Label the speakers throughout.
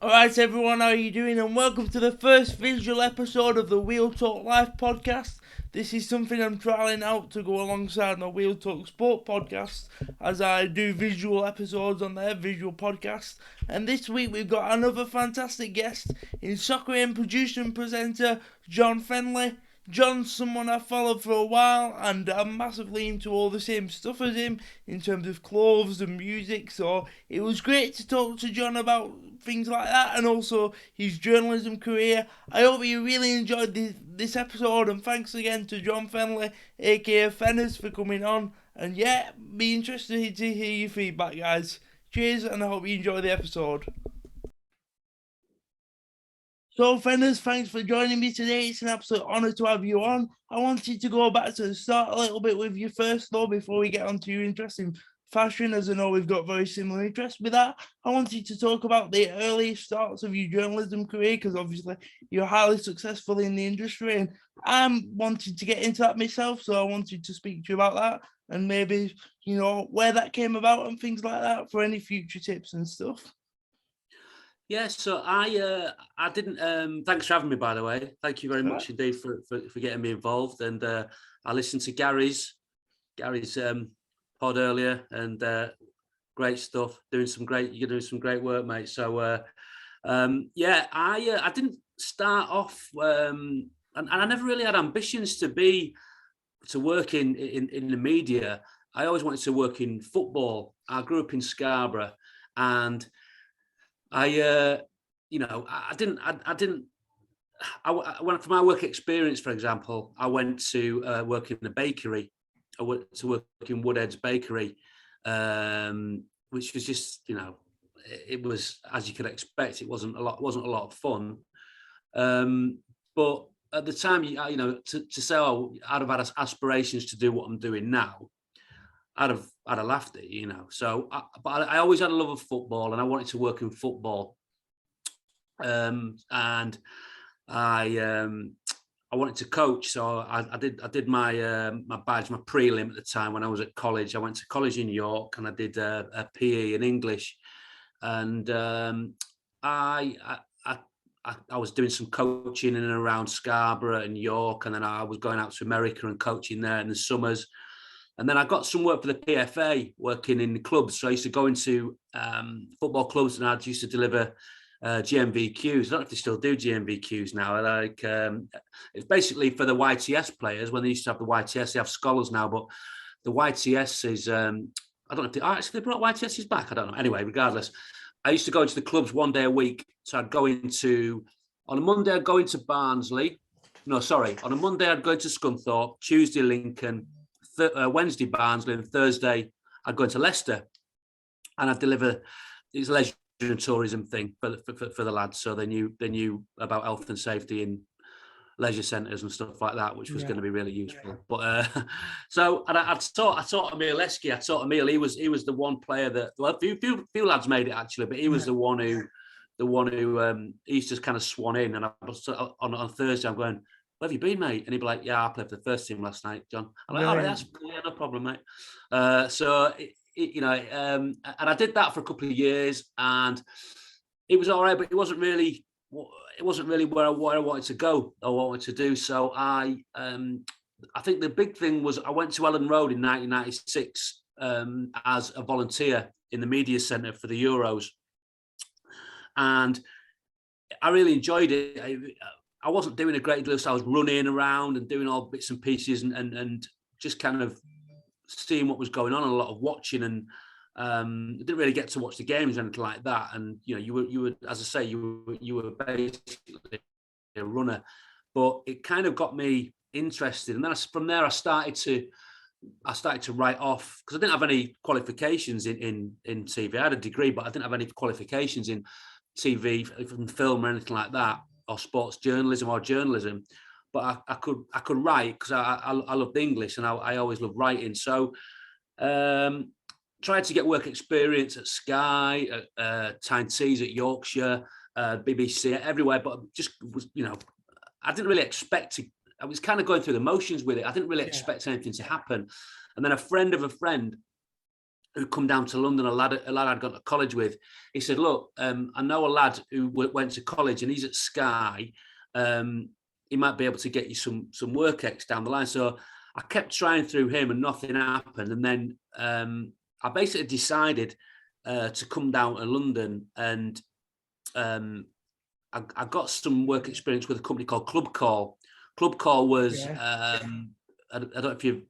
Speaker 1: Alright everyone, how are you doing? And welcome to the first visual episode of the Wheel Talk Life podcast. This is something I'm trialling out to go alongside my Wheel Talk Sport podcast, as I do visual episodes on their visual podcast. And this week we've got another fantastic guest in soccer and producer and presenter John Fennley. John's someone I've followed for a while, and I'm massively into all the same stuff as him in terms of clothes and music, so it was great to talk to John about things like that and also his journalism career. I hope you really enjoyed this episode, and thanks again to John Fennley, aka Fenners, for coming on. And yeah, be interested to hear your feedback, guys. Cheers, and I hope you enjoy the episode. So, Fenners, thanks for joining me today. It's an absolute honour to have you on. I wanted to go back to the start a little bit with you first, though, before we get on to your interest in fashion, as I know we've got very similar interests with that. I wanted to talk about the early starts of your journalism career, because obviously you're highly successful in the industry, and I'm wanting to get into that myself, so I wanted to speak to you about that, and maybe, where that came about and things like that for any future tips and stuff.
Speaker 2: Yeah, so I didn't. Thanks for having me, by the way. Thank you very much indeed for getting me involved. And I listened to Gary's pod earlier, and great stuff. You're doing some great work, mate. So I didn't start off, and I never really had ambitions to work in the media. I always wanted to work in football. I grew up in Scarborough, and I went for my work experience, for example, I went to work in a bakery. I went to work in Woodhead's Bakery, which was just, it was, as you could expect, it wasn't a lot of fun. But at the time, to say, I'd have had aspirations to do what I'm doing now, I'd have laughed at it, So, but I always had a love of football, and I wanted to work in football. And I wanted to coach, so I did my my badge, my prelim at the time when I was at college. I went to college in York, and I did a PE in English, and I was doing some coaching in and around Scarborough and York, and then I was going out to America and coaching there in the summers. And then I got some work for the PFA, working in the clubs. So I used to go into football clubs, and I used to deliver GMVQs. I don't know if they still do GMVQs now. Like it's basically for the YTS players. When they used to have the YTS, they have scholars now. But the YTS is I don't know if they brought YTSs back. I don't know. Anyway, regardless, I used to go into the clubs one day a week. So I'd go on a Monday I'd go into Barnsley. No, sorry, on a Monday I'd go into Scunthorpe. Tuesday Lincoln. Wednesday Barnsley, and Thursday I'd go into Leicester, and I'd deliver this leisure and tourism thing for the lads, so they knew about health and safety in leisure centres and stuff like that, which was going to be really useful. But so, and I taught Emil Esky. I taught Emil. He was the one player that, well, few lads made it actually, but he was the one who he used to kind of swan in. And I was on Thursday, I'm going, where have you been, mate? And he'd be like, yeah, I played for the first team last night, John. I'm like, all right, that's no problem, mate. And I did that for a couple of years, and it was all right, but it wasn't really where I wanted to go or what I wanted to do. So I think the big thing was I went to Ellen Road in 1996 as a volunteer in the media centre for the Euros, and I really enjoyed it. I wasn't doing a great deal, so I was running around and doing all bits and pieces, and just kind of seeing what was going on, and a lot of watching, and didn't really get to watch the games or anything like that. And you were, as I say, you were basically a runner, but it kind of got me interested. And then from there, I started to write off, because I didn't have any qualifications in TV. I had a degree, but I didn't have any qualifications in TV, from film or anything like that, or sports journalism or journalism. But I could write, because I loved English, and I always loved writing. So tried to get work experience at Sky, at Tyne Tees, at Yorkshire, BBC, everywhere. But just was, I didn't really expect to. I was kind of going through the motions with it. I didn't really expect anything to happen. And then a friend of a friend who come down to London, a lad I'd gone to college with. He said, look, I know a lad who went to college and he's at Sky. He might be able to get you some work ex down the line. So I kept trying through him and nothing happened. And then I basically decided to come down to London, and I got some work experience with a company called Club Call. Club Call was, I don't know if you've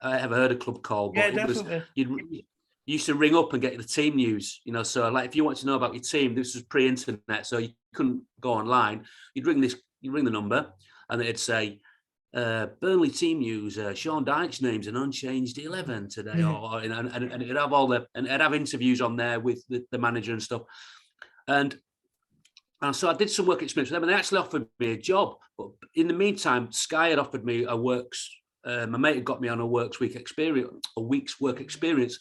Speaker 2: ever heard of Club Call, but it was, you used to ring up and get the team news, you know. So like if you want to know about your team, this was pre-internet, so you couldn't go online. You'd ring the number, and it'd say, Burnley team news, Sean Dyche's name's an unchanged 11 today, and it'd have and it'd have interviews on there with the manager and stuff. And so I did some work experience with them, and they actually offered me a job. But in the meantime, Sky had offered me my mate had got me on a week's work experience.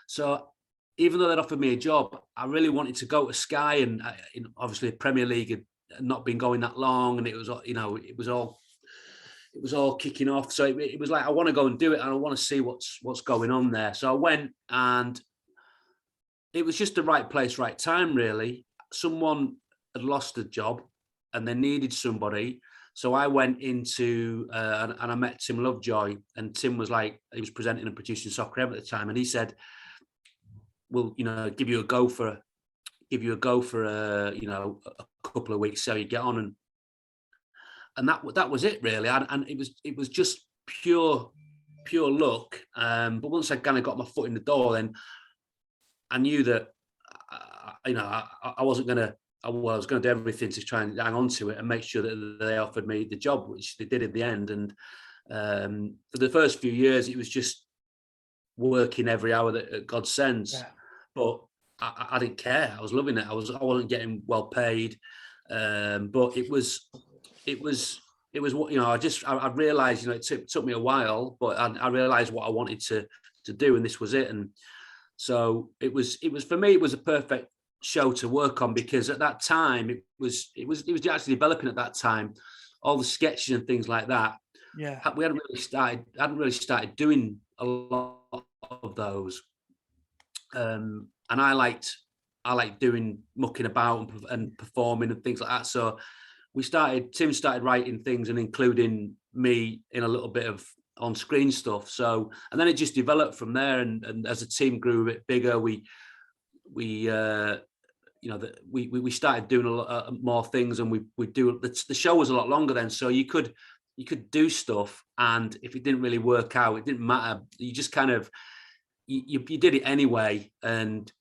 Speaker 2: So even though they'd offered me a job, I really wanted to go to Sky, and obviously Premier League had not been going that long, and it was, you know, it was all kicking off. So it was like, I want to go and do it, and I want to see what's going on there. So I went, and it was just the right place, right time, really. Someone had lost a job and they needed somebody. So I went into, and I met Tim Lovejoy, and Tim was like, he was presenting and producing Soccer M at the time. And he said, we'll, you know, give you a go for you know, a couple of weeks, so you get on. And that was it really. And it was just pure luck. But once I kind of got my foot in the door, then I knew that, you know, I wasn't going to, I was going to do everything to try and hang on to it and make sure that they offered me the job, which they did in the end. And for the first few years, it was just working every hour that God sends. Yeah. But I didn't care. I was loving it. I wasn't getting well paid, but it was what, you know. I realized, you know, it took me a while, but I realized what I wanted to do, and this was it. And so it was for me, it was a perfect show to work on, because at that time it was actually developing at that time, all the sketches and things like that.
Speaker 1: Yeah,
Speaker 2: we hadn't really started doing a lot of those, and I liked doing mucking about and performing and things like that. So Tim started writing things and including me in a little bit of on-screen stuff. So, and then it just developed from there. And as the team grew a bit bigger, we started doing a lot more things, and we do. The show was a lot longer then, so you could do stuff, and if it didn't really work out, it didn't matter. You just kind of you did it anyway, and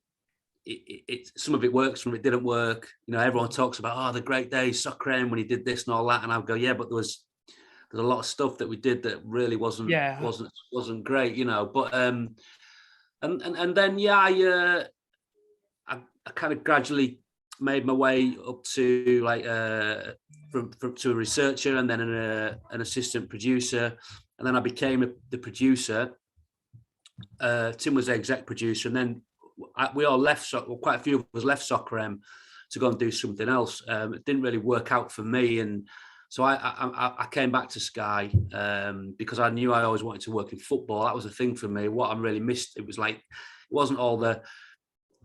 Speaker 2: it some of it works, some of it didn't work. You know, everyone talks about the great days, Soccer M, when he did this and all that, and I'll go, yeah, but there's a lot of stuff that we did that really wasn't great, you know. But and then I kind of gradually made my way up to like to a researcher, and then an assistant producer, and then I became the producer. Tim was the exec producer, and then we all left. Quite a few of us left Soccer M to go and do something else. It didn't really work out for me, and so I came back to Sky because I knew I always wanted to work in football. That was a thing for me. What I really missed, it was like, it wasn't all the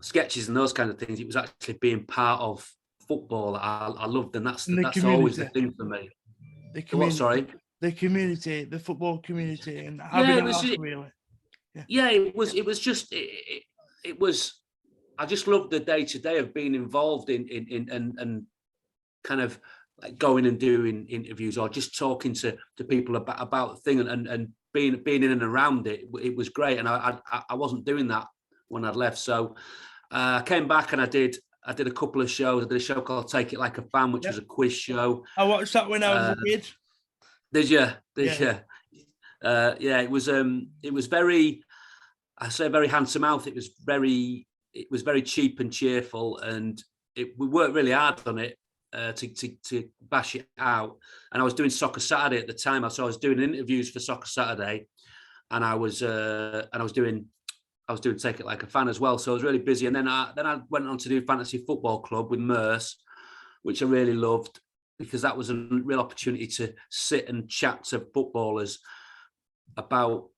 Speaker 2: sketches and those kind of things. It was actually being part of football that I loved, and that's always the thing for me.
Speaker 1: The community, the community, the football community, and having really.
Speaker 2: Yeah, it was. I just loved the day-to-day of being involved in and kind of like going and doing interviews or just talking to people about the thing and being in and around it. It was great, and I wasn't doing that when I'd left. So I came back and I did a couple of shows. I did a show called Take It Like a Fan, which was a quiz show.
Speaker 1: I watched that when I was a kid.
Speaker 2: Did you? It was very, I say very hand to mouth. It was very cheap and cheerful, and we worked really hard on it to bash it out. And I was doing Soccer Saturday at the time, so I was doing interviews for Soccer Saturday, and I was doing Take It Like a Fan as well. So I was really busy, and then I went on to do Fantasy Football Club with Merce, which I really loved, because that was a real opportunity to sit and chat to footballers about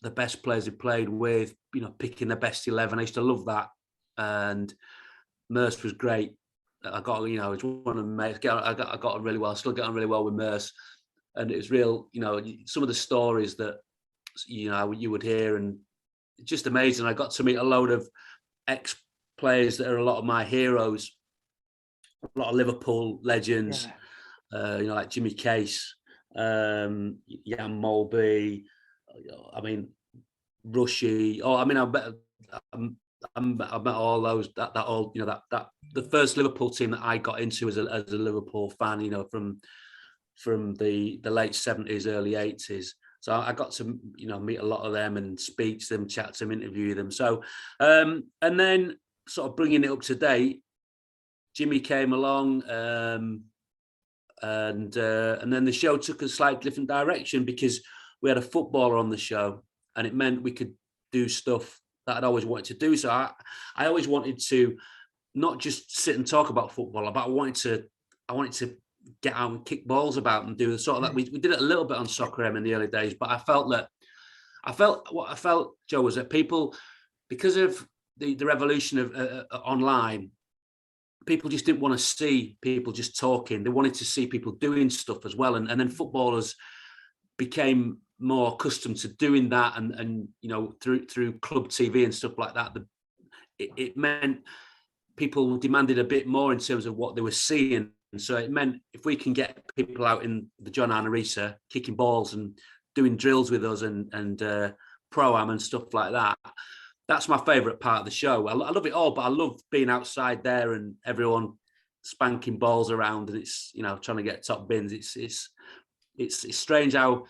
Speaker 2: the best players he played with, picking the best 11. I used to love that. And Merce was great. I got, it's one of my mates. I got on really well. I still get on really well with Merce. And it was real, some of the stories that, you would hear, and just amazing. I got to meet a load of ex-players that are a lot of my heroes, a lot of Liverpool legends, like Jimmy Case, Jan Molby, Rushy. I met all those. The first Liverpool team that I got into as a Liverpool fan, from the late 70s, early 80s. So I got to, meet a lot of them and speak to them, chat to them, interview them. So, and then sort of bringing it up to date, Jimmy came along, and then the show took a slightly different direction because we had a footballer on the show, and it meant we could do stuff that I'd always wanted to do. So I always wanted to not just sit and talk about football, but I wanted to get out and kick balls about and do the sort of that. We did it a little bit on Soccer M in the early days, but I felt, Joe, was that people, because of the revolution of online, people just didn't want to see people just talking. They wanted to see people doing stuff as well. And then footballers became more accustomed to doing that. And through club TV and stuff like that, it meant people demanded a bit more in terms of what they were seeing. And so it meant if we can get people out in the John Arisa kicking balls and doing drills with us and pro-am and stuff like that, that's my favourite part of the show. I love it all, but I love being outside there and everyone spanking balls around, and it's trying to get top bins. It's strange how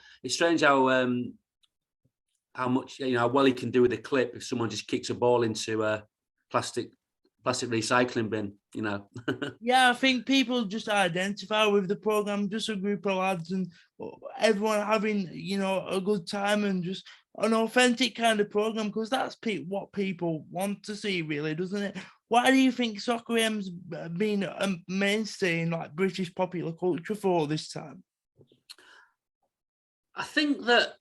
Speaker 2: much how well he can do with a clip if someone just kicks a ball into a plastic recycling bin.
Speaker 1: Yeah, I think people just identify with the program, just a group of lads and everyone having a good time and just an authentic kind of program, because that's what people want to see, really, doesn't it? Why do you think Soccer M's been a mainstay in like British popular culture for all this time?
Speaker 2: I think the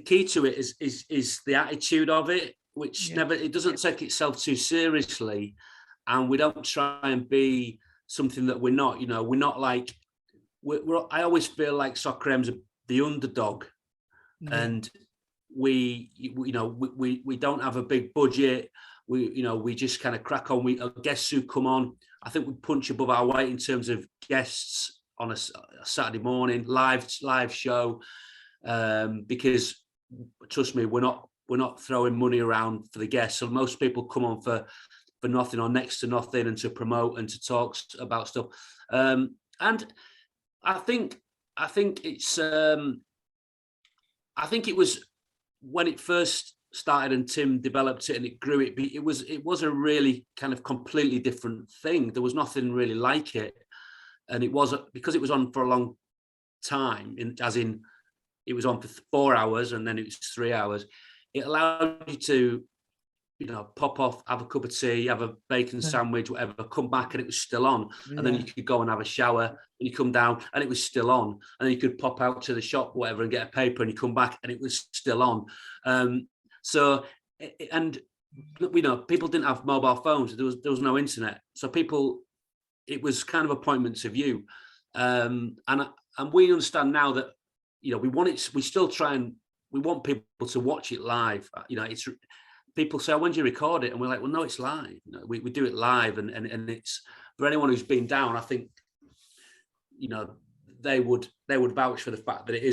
Speaker 2: key to it is the attitude of it, which it doesn't take itself too seriously, and we don't try and be something that we're not. We're not like I always feel like Soccer M's the underdog, and we don't have a big budget. We just kind of crack on. Guests who come on, I think we punch above our weight in terms of guests on a Saturday morning live show, because trust me, we're not throwing money around for the guests. So most people come on for nothing or next to nothing, and to promote and to talk about stuff. And I think it's I think it was when it first started and Tim developed it and it grew. It was a really kind of completely different thing. There was nothing really like it, and it was because it was on for a long time. It was on for 4 hours and then it was 3 hours. It allowed you to, pop off, have a cup of tea, have a bacon sandwich, whatever, come back and it was still on. And then you could go and have a shower and you come down and it was still on. And then you could pop out to the shop, whatever, and get a paper and you come back and it was still on. People didn't have mobile phones. There was no internet. So it was kind of appointment to view. And we understand now that, we still try and we want people to watch it live. It's people say, when do you record it? And we're like, well, no, it's live. We do it live, and it's for anyone who's been down. I think, they would vouch for the fact that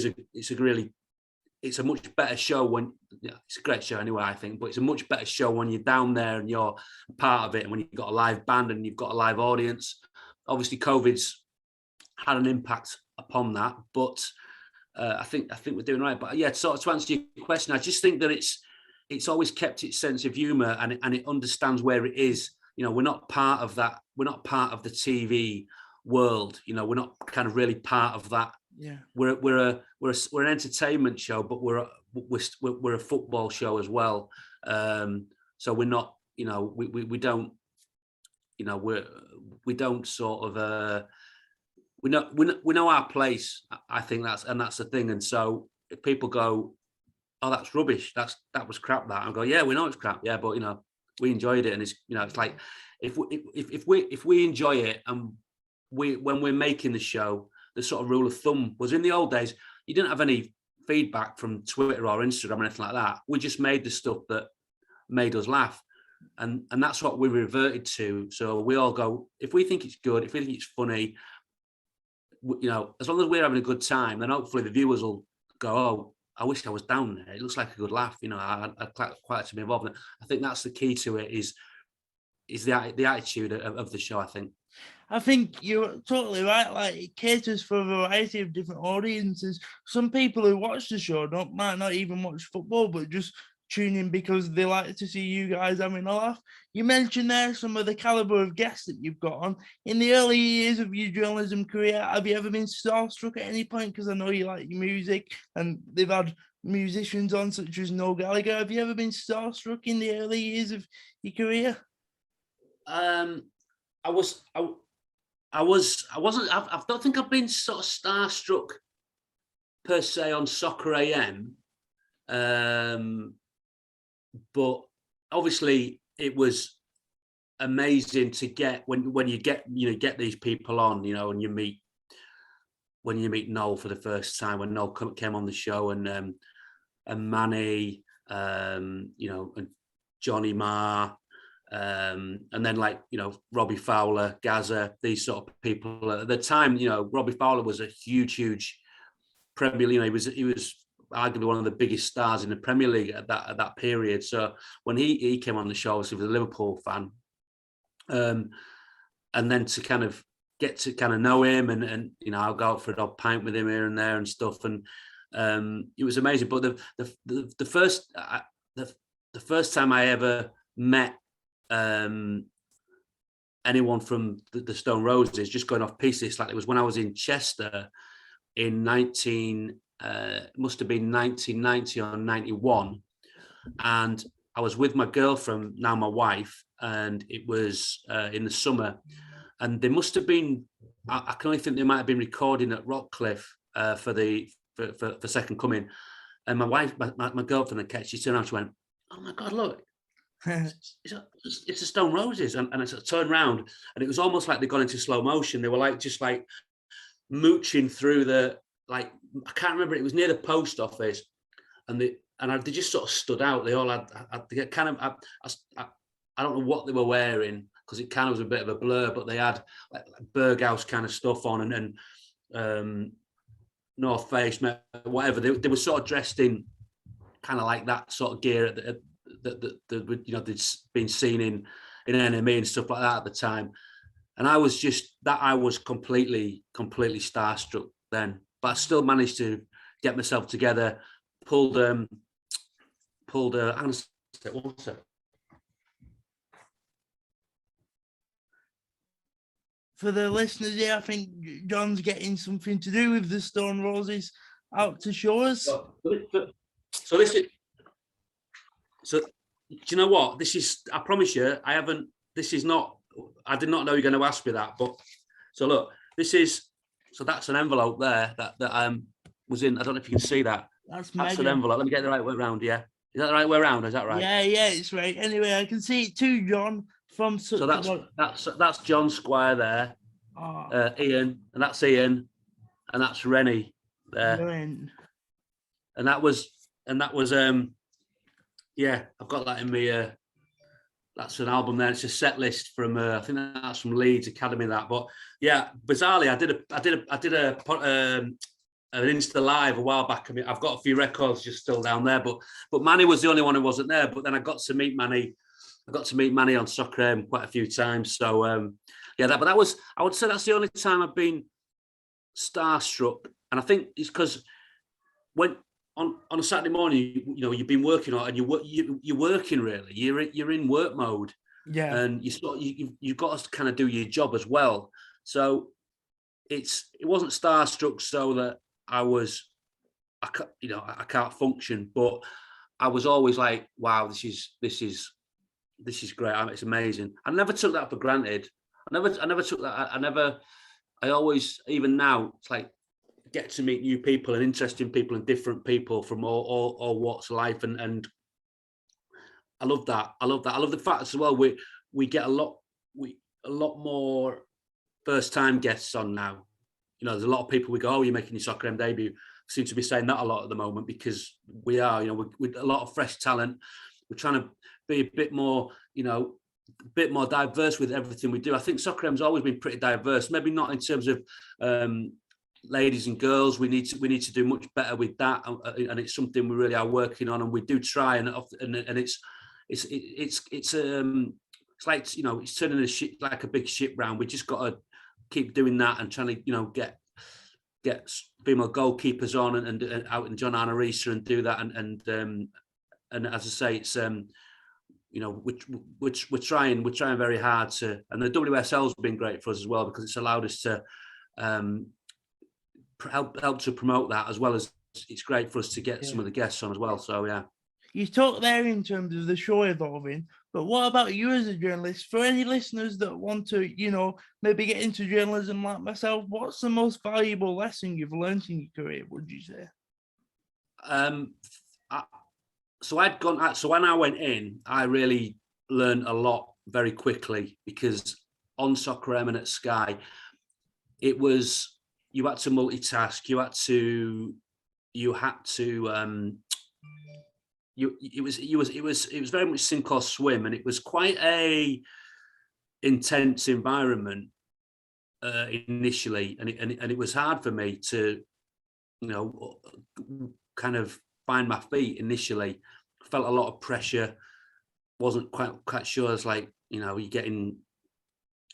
Speaker 2: it's a much better show when it's a great show anyway, I think, but it's a much better show when you're down there and you're part of it, and when you've got a live band and you've got a live audience. Obviously, COVID's had an impact upon that, but I think we're doing right. But yeah, so to answer your question, I just think that it's always kept its sense of humour, and it understands where it is. We're not part of that. We're not part of the TV world. We're not kind of really part of that.
Speaker 1: Yeah,
Speaker 2: we're an entertainment show, but we're a football show as well. So we're not. We don't. We don't sort of. We know our place. I think that's the thing, and so if people go, "Oh, that's rubbish. That was crap." That I go, "Yeah, we know it's crap. Yeah, but we enjoyed it, and it's like if we enjoy it, and when we're making the show, the sort of rule of thumb was in the old days, you didn't have any feedback from Twitter or Instagram or anything like that. We just made the stuff that made us laugh, and that's what we reverted to. So we all go, if we think it's good, if we think it's funny, as long as we're having a good time, then hopefully the viewers will go, "Oh, I wish I was down there. It looks like a good laugh." I'd quite like to be involved in it. I think that's the key to it is the attitude of the show, I think.
Speaker 1: I think you're totally right. Like, it caters for a variety of different audiences. Some people who watch the show might not even watch football, but just tune in because they like to see you guys having a laugh. You mentioned there some of the caliber of guests that you've got on. In the early years of your journalism career, have you ever been starstruck at any point? Because I know you like your music, and they've had musicians on such as Noel Gallagher. Have you ever been starstruck in the early years of your career?
Speaker 2: I wasn't. I don't think I've been sort of starstruck per se on Soccer AM, but obviously it was amazing to get when you get these people on, and you meet Noel for the first time, when Noel came on the show, and Manny, and Johnny Marr. And then Robbie Fowler, Gaza, these sort of people at the time. Robbie Fowler was a huge Premier League. He was arguably one of the biggest stars in the Premier League at that period. So when he came on the show, obviously he was a Liverpool fan, and then to kind of get to kind of know him, and I'll go out for an odd pint with him here and there and stuff, and it was amazing. But the first time I ever met anyone from the Stone Roses, just going off pieces, like it was when I was in Chester in must have been 1990 or 91, and I was with my girlfriend, now my wife, and it was in the summer, and they must have been, I can only think they might have been recording at Rockcliffe for Second Coming, and my wife, my girlfriend, she turned around, she went, "Oh my God, look, it's the Stone Roses," and I sort of turned around, and it was almost like they'd gone into slow motion. They were just mooching through I can't remember, it was near the post office, and they just sort of stood out. They all had kind of, I don't know what they were wearing, because it kind of was a bit of a blur, but they had like Berghaus kind of stuff on, and North Face, whatever. They were sort of dressed in kind of like that sort of gear that they'd been seen in NME and stuff like that at the time. And I was completely starstruck then, but I still managed to get myself together, pulled I'm gonna say, what's it?
Speaker 1: For the listeners here, I think John's getting something to do with the Stone Roses out to show us.
Speaker 2: So do you know what? This is, I promise you, I did not know you were going to ask me that, but so look, that's an envelope there that was in. I don't know if you can see that. That's an envelope. Let me get the right way around. Yeah, is that the right way around? Is that right?
Speaker 1: Yeah, it's right. Anyway, I can see it too, John. So
Speaker 2: that's John Squire there. Oh. Ian, and that's Ian, and that's Rennie there. And that was yeah, I've got that in me. That's an album there. It's a set list from I think that's from Leeds Academy. That, but yeah, bizarrely, I did an Insta Live a while back. I mean, I've got a few records just still down there, but Manny was the only one who wasn't there. But then I got to meet Manny. On Soccer AM quite a few times. So yeah, I would say that's the only time I've been starstruck, and I think it's because when on a Saturday morning, you've been working on, and you're working really. You're in work mode,
Speaker 1: yeah,
Speaker 2: and you've got to kind of do your job as well. So it wasn't starstruck so that I can't function, but I was always like, wow, this is great. It's amazing. I never took that for granted. I never took that. I always, even now, it's like get to meet new people and interesting people and different people from all walks of life, and I love that. I love that. I love the fact as well we get a lot more first time guests on now. You know, there's a lot of people we go, oh, you're making your Soccer M debut. Seem to be saying that a lot at the moment, because we are, you know, with a lot of fresh talent. We're trying to be a bit more, you know, a bit more diverse with everything we do. I think Soccer M's always been pretty diverse, maybe not in terms of ladies and girls. We need to do much better with that, and it's something we really are working on, and we do try, and it's like, you know, it's turning a ship like a big ship round. We just got to keep doing that and trying to, you know, get female goalkeepers on and out in John Anarisa and do that, and as I say, it's you know, we're trying very hard to, and the WSL's been great for us as well, because it's allowed us to help to promote that, as well as it's great for us to get some of the guests on as well. So yeah.
Speaker 1: You talk there in terms of the show evolving, but what about you as a journalist? For any listeners that want to, you know, maybe get into journalism like myself, what's the most valuable lesson you've learned in your career, would you say?
Speaker 2: So when I went in, I really learned a lot very quickly, because on Soccer M and at Sky, it was, you had to multitask, it was very much sink or swim, and it was quite a intense environment initially, and it was hard for me to, you know, kind of find my feet initially. Felt a lot of pressure, wasn't quite sure. It's like, you know, you're getting,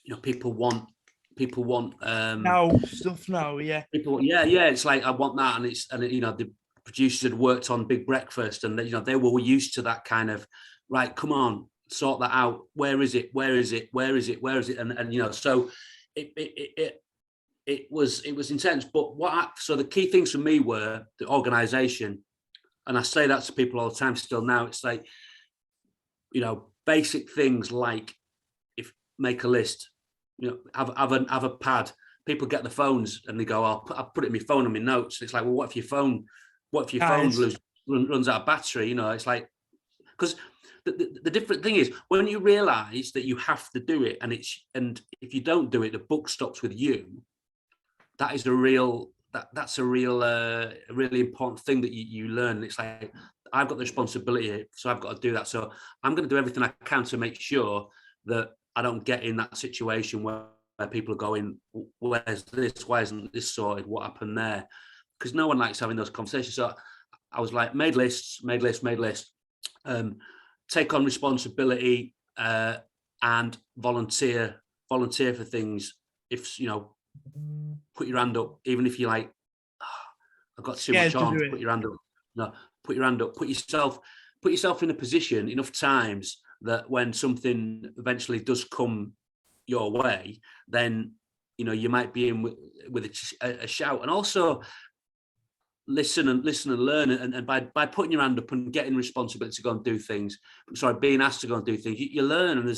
Speaker 2: you know, people want
Speaker 1: now stuff now, yeah.
Speaker 2: People, yeah, it's like, I want that, and you know, the producers had worked on Big Breakfast, and you know, they were used to that kind of, right, come on, sort that out. Where is it? And you know, so it was intense. But so the key things for me were the organisation, and I say that to people all the time still now. It's like, you know, basic things like, make a list, you know, have a pad. People get the phones and they go, I'll put it in my phone on my notes. It's like, well, what if your phone runs out of battery? You know, it's like, because the different thing is, when you realise that you have to do it, and if you don't do it, the buck stops with you. That is that's a really important thing that you learn. It's like, I've got the responsibility, so I've got to do that. So I'm going to do everything I can to make sure that I don't get in that situation where people are going, where's this? Why isn't this sorted? What happened there? Because no one likes having those conversations. So I was like, made lists, take on responsibility, and volunteer for things. If, you know, put your hand up, even if you're like, I've got too much on, put your hand up. No, put your hand up, put yourself in a position enough times that when something eventually does come your way, then, you know, you might be in with a shout. And also listen and learn, and by putting your hand up and getting responsibility to go and do things, being asked to go and do things, you learn. And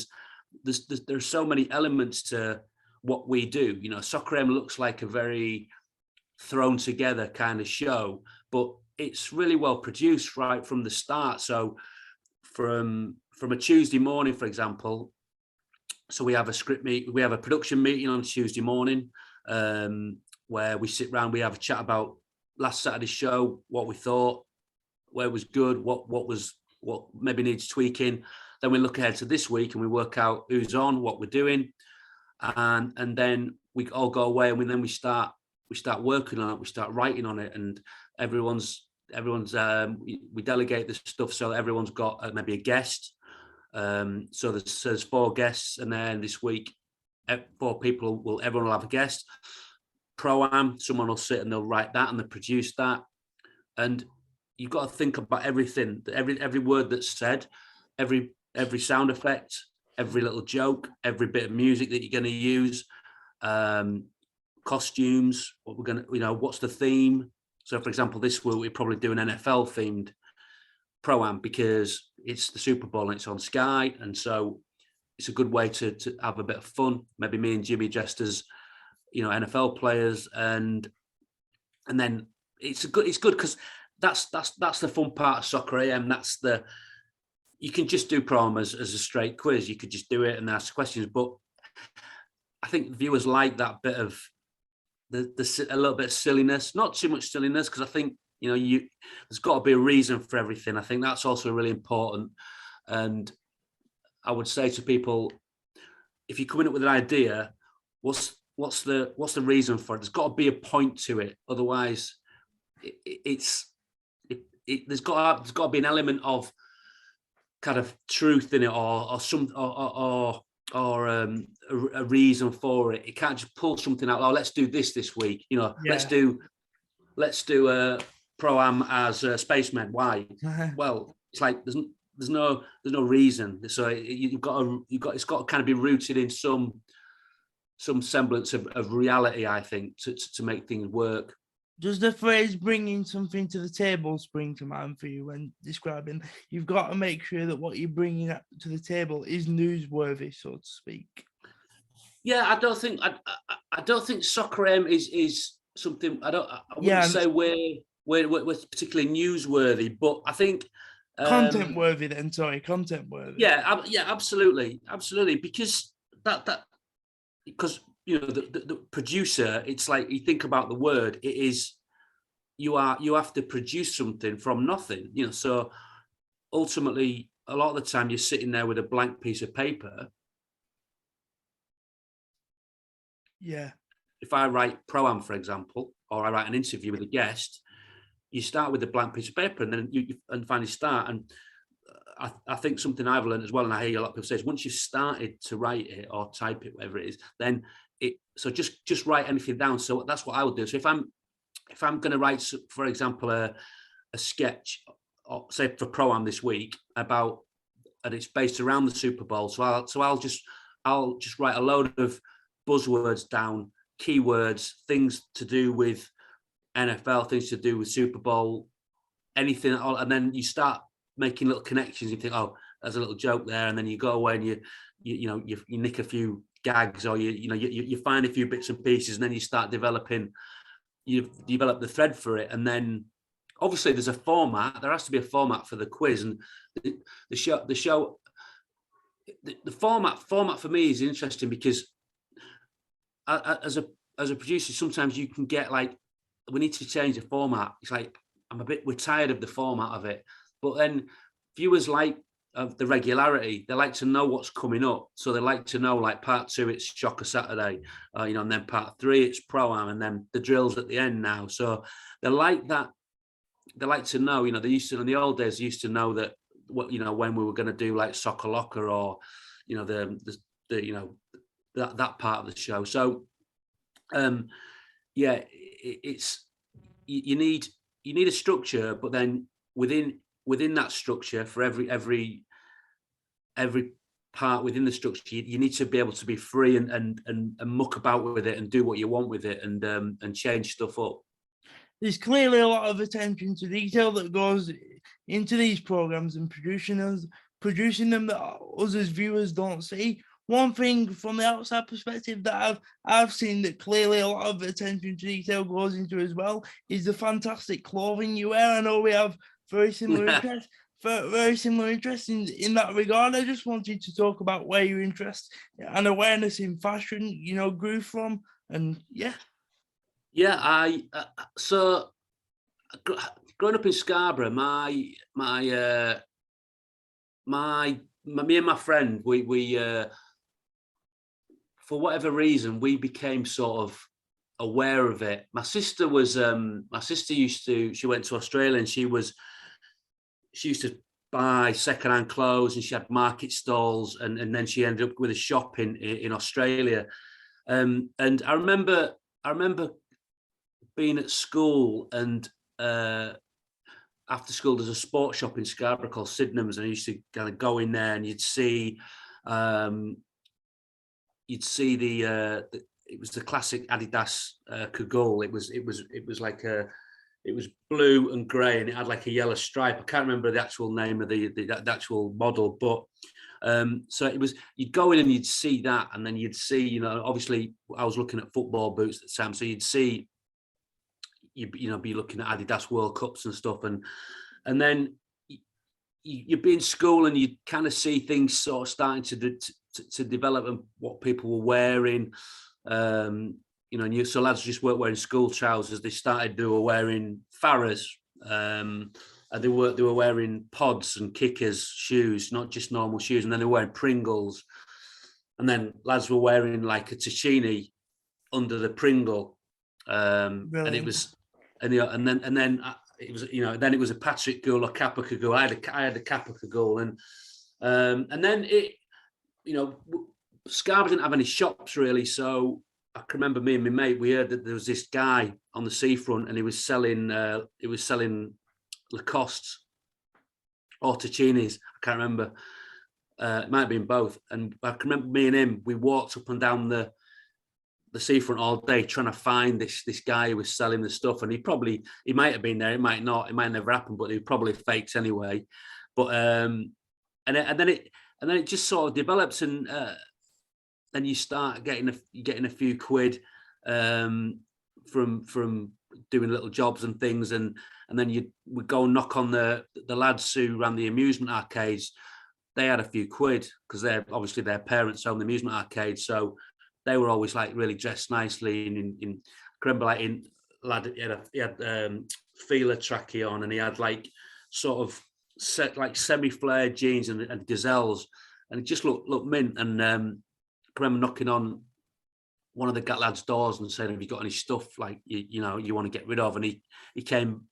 Speaker 2: there's so many elements to what we do. You know, Soccer M looks like a very thrown together kind of show, but it's really well produced right from the start. So from a Tuesday morning, for example, so we have a production meeting on Tuesday morning, where we sit around, we have a chat about last Saturday's show, what we thought, where was good, what maybe needs tweaking. Then we look ahead to this week and we work out who's on, what we're doing, and then we all go away, and then we start working on it, we start writing on it, and everyone's we delegate the stuff, so everyone's got maybe a guest. So there's 4 guests, and then this week 4 people everyone will have a guest. Pro-am, someone will sit and they'll write that and they'll produce that. And you've got to think about everything, every word that's said, every sound effect, every little joke, every bit of music that you're going to use, costumes, what we're going to, you know, what's the theme. So for example, this week we'll probably do an NFL themed Pro-am, because it's the Super Bowl and it's on Sky, and so it's a good way to have a bit of fun. Maybe me and Jimmy dressed as, you know, NFL players, and and then it's good because that's the fun part of Soccer AM. You can just do program as a straight quiz. You could just do it and ask questions, but I think viewers like that bit of a little bit of silliness, not too much silliness, because I think there's got to be a reason for everything. I think that's also really important. And I would say to people, if you're coming up with an idea, what's the reason for it? There's got to be a point to it. Otherwise, there's got to be an element of kind of truth in it, or some or a reason for it. It can't just pull something out. Oh, let's do this week. Let's do a pro-am as spacemen. Why? Well, it's like there's no reason. So it's got to kind of be rooted in some semblance of reality, I think, to make things work.
Speaker 1: Does the phrase "bringing something to the table" spring to mind for you when describing? You've got to make sure that what you're bringing to the table is newsworthy, so to speak.
Speaker 2: Yeah, I don't think Soccer AM is something. I wouldn't say we're particularly newsworthy, but I think
Speaker 1: content worthy. Then, sorry, content worthy.
Speaker 2: Yeah, absolutely, because because the producer, it's like you think about the word. It is you have to produce something from nothing. So ultimately, a lot of the time, you're sitting there with a blank piece of paper.
Speaker 1: Yeah.
Speaker 2: If I write pro-am, for example, or I write an interview with a guest, you start with a blank piece of paper, and then you finally start. And I think something I've learned as well, and I hear a lot of people say, is once you've started to write it or type it, whatever it is, then so just write anything down. So that's what I would do. So if I'm going to write, for example, a sketch, or say for pro-am this week about, and it's based around the Super Bowl, so I'll just write a load of buzzwords down, keywords, things to do with NFL, things to do with Super Bowl, anything, and then you start making little connections. You think, oh, there's a little joke there, and then you go away and you nick a few gags, or you find a few bits and pieces, and then you start developing. You develop the thread for it, and then obviously there's a format. There has to be a format for the quiz, and the format for me is interesting because as a producer, sometimes you can get like, we need to change the format. It's like, we're tired of the format of it. But then viewers like the regularity. They like to know what's coming up. So they like to know, like, part 2, it's Shocker Saturday, and then part 3, it's Pro-Am, and then the drill's at the end now. So they like that. They like to know, they used to, in the old days, they used to know that, when we were going to do like Soccer Locker, or, that part of the show. So, it's, you need a structure, but then within that structure, for every part within the structure, you need to be able to be free and muck about with it and do what you want with it, and change stuff up.
Speaker 1: There's clearly a lot of attention to detail that goes into these programs and producing them that us as viewers don't see. One thing from the outside perspective that I've seen that clearly a lot of attention to detail goes into as well is the fantastic clothing you wear. I know we have very similar interests. Very similar interest in that regard. I just wanted to talk about where your interest and awareness in fashion, grew from, and
Speaker 2: so growing up in Scarborough, me and my friend, we for whatever reason, we became sort of aware of it. My sister she went to Australia, and she used to buy secondhand clothes, and she had market stalls, and then she ended up with a shop in Australia. And I remember being at school, and after school there's a sports shop in Scarborough called Sydenham's, and I used to kind of go in there, and you'd see it was the classic Adidas cagoule. It was like it was blue and grey, and it had like a yellow stripe. I can't remember the actual name of the actual model, but so it was, you'd go in and you'd see that, and then you'd see, obviously I was looking at football boots at the time, so you'd see you know, be looking at Adidas World Cups and stuff, and then you'd be in school and you kind of see things sort of starting to develop and what people were wearing. You know, and so lads just weren't wearing school trousers. They were wearing Farrahs, and they were wearing pods and kickers shoes, not just normal shoes. And then they were wearing Pringles, and then lads were wearing like a Ticini under the Pringle, and it was, and then it was, you know, then it was a Patrick Gould or Kappa Gould. I had a Kappa Gould, and then it, you know, Scarborough didn't have any shops really, so I can remember me and my mate, we heard that there was this guy on the seafront and he was selling Lacoste or Ticcinis. I can't remember. It might have been both. And I can remember me and him, we walked up and down the seafront all day trying to find this guy who was selling the stuff. And he might have been there, it might not, it might never happen, but he probably faked anyway. But and then it just sort of develops, and then you start getting a few quid from doing little jobs and things, and then you would go and knock on the lads who ran the amusement arcades. They had a few quid because they're obviously their parents owned the amusement arcade, so they were always like really dressed nicely. And I remember like he had feeler trackie on, and he had like sort of set like semi-flared jeans and gazelles, and it just looked mint. And I remember knocking on one of the lads' doors and saying, "Have you got any stuff like you know you want to get rid of?" And he came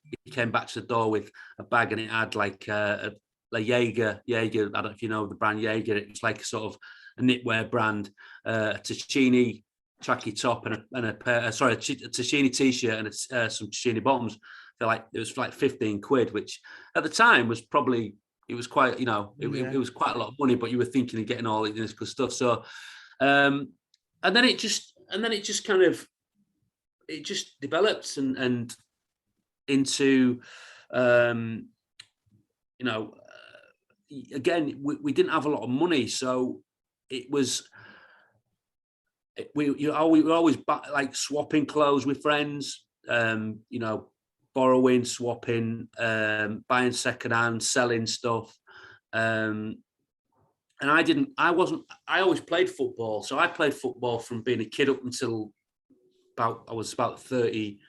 Speaker 2: back to the door with a bag, and it had like a Jaeger. I don't know if you know the brand Jaeger. It's like a sort of a knitwear brand, a Ticini tracky top and a Ticini t-shirt and some Ticini bottoms. It was like 15 quid, which at the time was probably, it was quite, you know, it was quite a lot of money, but you were thinking of getting all this good stuff. So, and then it just kind of, it just developed and into, you know, again, we didn't have a lot of money, so it was, we were always like swapping clothes with friends, you know, borrowing, swapping, buying secondhand, selling stuff. And I always played football. So I played football from being a kid up until I was about 30,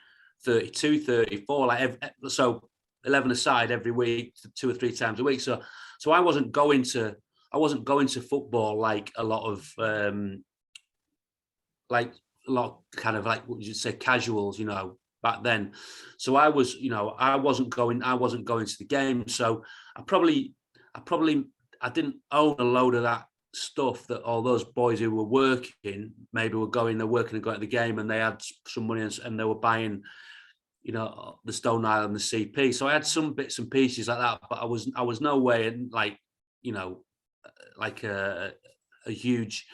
Speaker 2: 32, 34, like so 11 aside every week, 2 or 3 times a week. So I wasn't going to football like a lot of kind of like, what would you say, casuals, you know, back then. So I was, you know, I wasn't going to the game. So I didn't own a load of that stuff that all those boys who were working maybe were going, they're working and going to the game, and they had some money and they were buying, you know, the Stone Island, the CP. So I had some bits and pieces like that, but I was no way in, like, you know, like a huge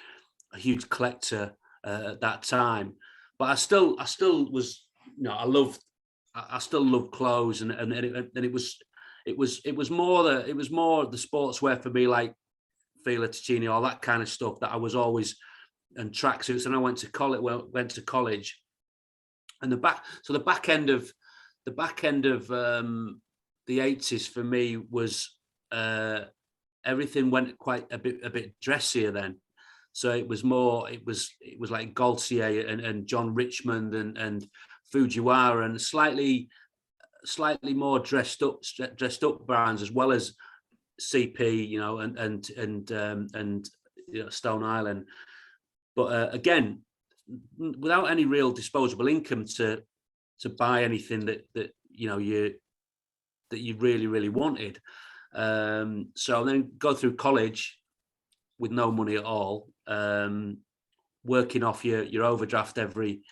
Speaker 2: collector at that time. But I still was, you know, I still love clothes, and it was more the sportswear for me, like Fila, Ticini, all that kind of stuff that I was always, and tracksuits. And I went to college, and the back end of the 80s for me was everything went quite a bit dressier then. So it was like Gaultier and John Richmond and Fujiwara, and slightly more dressed up brands, as well as CP, you know, and you know, Stone Island. But again, without any real disposable income to buy anything that you know you really wanted. So then go through college with no money at all, working off your overdraft every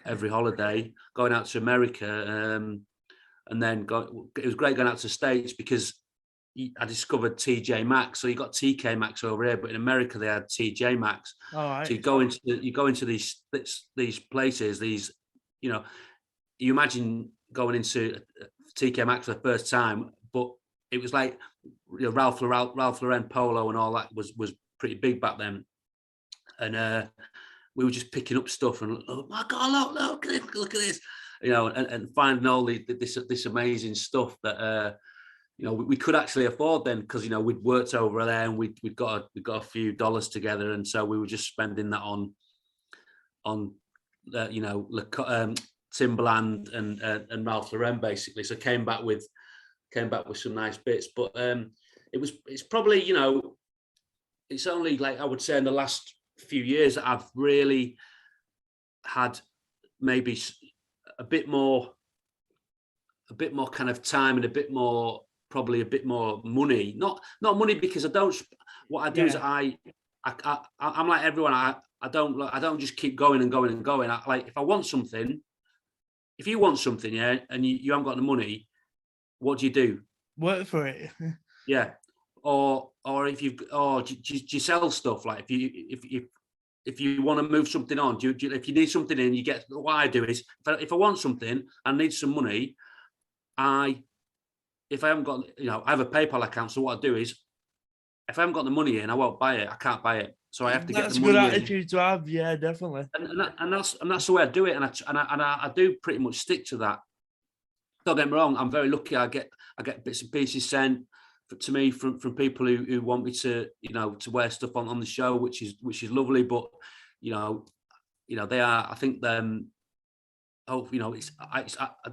Speaker 2: holiday, going out to America, and then it was great going out to the States because I discovered TJ Maxx. So you got TK Maxx over here, but in America they had TJ Maxx.
Speaker 1: All right.
Speaker 2: So you go into these places, these, you know, you imagine going into TK Maxx for the first time, but it was like, you know, Ralph Lauren polo and all that was pretty big back then, and we were just picking up stuff and, oh my God, look at this, and finding all this amazing stuff that we could actually afford then, because we'd worked over there and we'd got a few dollars together, and so we were just spending that on Timberland and Ralph Lauren basically. So came back with some nice bits, but it's probably it's only, like, I would say, in the last few years that I've really had maybe a bit more kind of time and probably a bit more money. Not money, because I don't. What I do is I'm like everyone. I don't just keep going and going and going. Like, if I want something, if you want something, yeah, and you haven't got the money, what do?
Speaker 1: Work for it.
Speaker 2: Yeah. Or if do you sell stuff? Like, if you want to move something on, if you need something in, you get. What I do is, if I want something and need some money, if I haven't got, I have a PayPal account. So what I do is, if I haven't got the money in, I won't buy it. I can't buy it. So I have to get the money in.
Speaker 1: That's a good attitude to have. Yeah, definitely.
Speaker 2: And that's the way I do it. And I do pretty much stick to that. Don't get me wrong. I'm very lucky. I get bits and pieces sent to me from people who want me to, to wear stuff on the show, which is lovely. But, they are, I think, I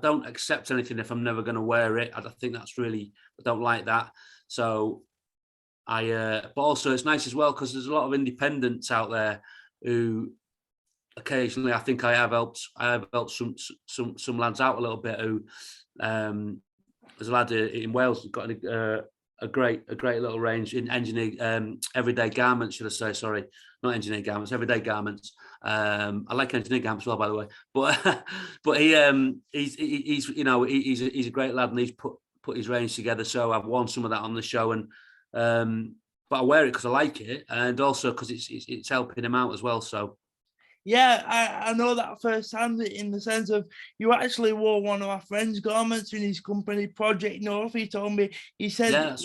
Speaker 2: don't accept anything if I'm never going to wear it. I think that's really, I don't like that. So but also it's nice as well, because there's a lot of independents out there who occasionally, I think I have helped some lads out a little bit who, there's a lad in Wales who's got a great little range in everyday garments, should I say? Sorry, not engineer garments, everyday garments. I like engineer garments as well, by the way. But he's a great lad, and he's put his range together. So I've worn some of that on the show, and but I wear it because I like it, and also because it's helping him out as well. So.
Speaker 1: Yeah, I know that firsthand, in the sense of, you actually wore one of my friend's garments in his company, Project North. He told me, he sent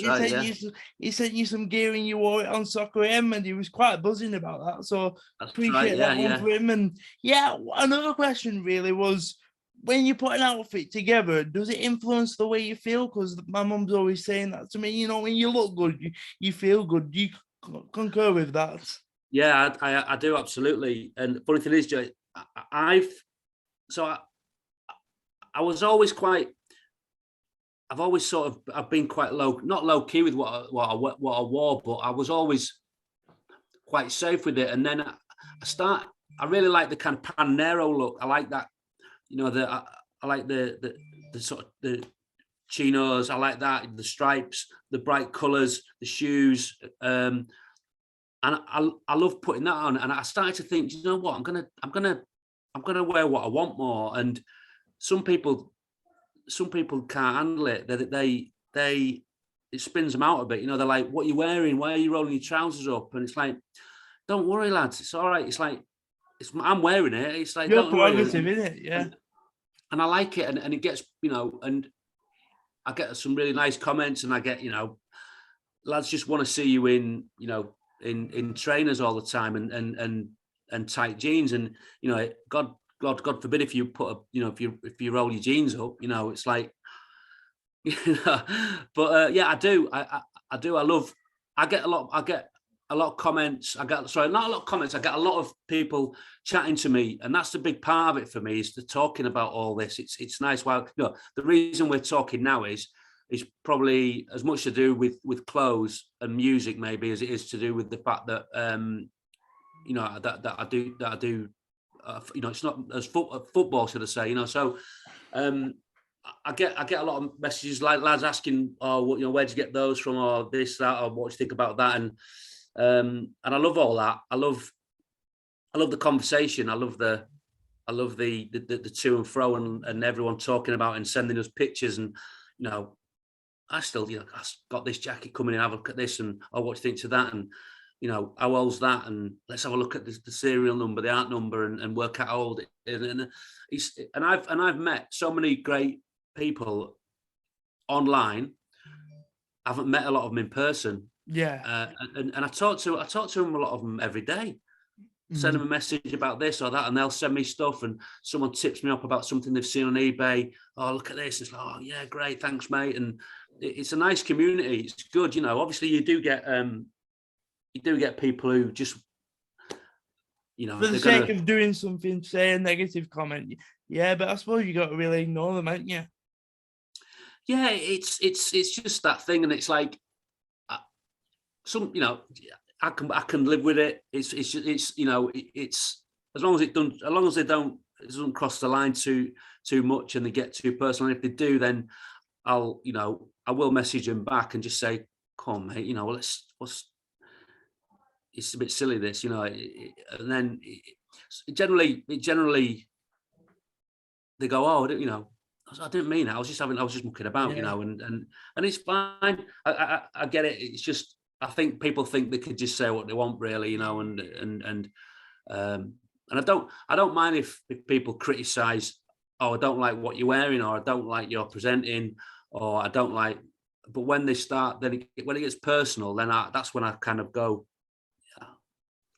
Speaker 1: you some gear and you wore it on Soccer M, and he was quite buzzing about that. So appreciate that one for him. And another question really was, when you put an outfit together, does it influence the way you feel? Because my mum's always saying that to me. When you look good, you feel good. Do you concur with that?
Speaker 2: Yeah, I do, absolutely. And the funny thing is, Joe, I've been quite not low key with what I wore, but I was always quite safe with it. And then I really like the kind of Panero look. I like that, I like the sort of the chinos. I like that, the stripes, the bright colours, the shoes. And I love putting that on, and I started to think, you know what, I'm gonna wear what I want more. And some people can't handle it. It spins them out a bit. They're like, "What are you wearing? Why are you rolling your trousers up?" And it's like, "Don't worry, lads. It's all right." It's like, I'm wearing it. It's like,
Speaker 1: you're prerogative, isn't it? Yeah.
Speaker 2: And I like it, and it gets, and I get some really nice comments, and I get, lads just want to see you in, in trainers all the time and tight jeans, and God forbid if you put if you roll your jeans up, it's like, but I do. I get a lot of comments. not a lot of comments. I get a lot of people chatting to me, and that's the big part of it for me, is the talking about all this. It's nice. Well, the reason we're talking now is probably as much to do with clothes and music, maybe, as it is to do with the fact that that I do it's not as football, should I say? So I get a lot of messages, like lads asking, "Oh, where'd you get those from?" or this, that, or what do you think about that? And I love all that. I love the conversation. I love the to and fro, and everyone talking about and sending us pictures, and I still, I got this jacket coming in, have a look at this, and what do you think to that? And, how old's that? And let's have a look at the serial number, the art number, and work out how old it is. And I've met so many great people online. I haven't met a lot of them in person.
Speaker 1: Yeah.
Speaker 2: And I talk to them, a lot of them every day. send them a message about this or that, and they'll send me stuff, and someone tips me up about something they've seen on eBay. Oh, look at this. It's like, oh yeah, great, thanks, mate. And it's a nice community. It's good, you know. Obviously, you do get people who just, you know,
Speaker 1: for the sake of doing something, say a negative comment. Yeah, but I suppose you got to really ignore them, haven't you?
Speaker 2: Yeah, it's just that thing, and it's like some, you know, I can live with it. It's you know, it's as long as they don't, it doesn't cross the line too much and they get too personal. And if they do, then I will message them back and just say, come on, mate, you know, it's a bit silly this, you know. And then generally they go, oh, you know, I didn't mean it. I was just mucking about, you know, and it's fine. I get it. It's just, I think people think they could just say what they want, really, you know, and I don't mind if people criticize, oh, I don't like what you're wearing, or I don't like your presenting, or I don't like. But when they start, when it gets personal, then that's when I kind of go, yeah,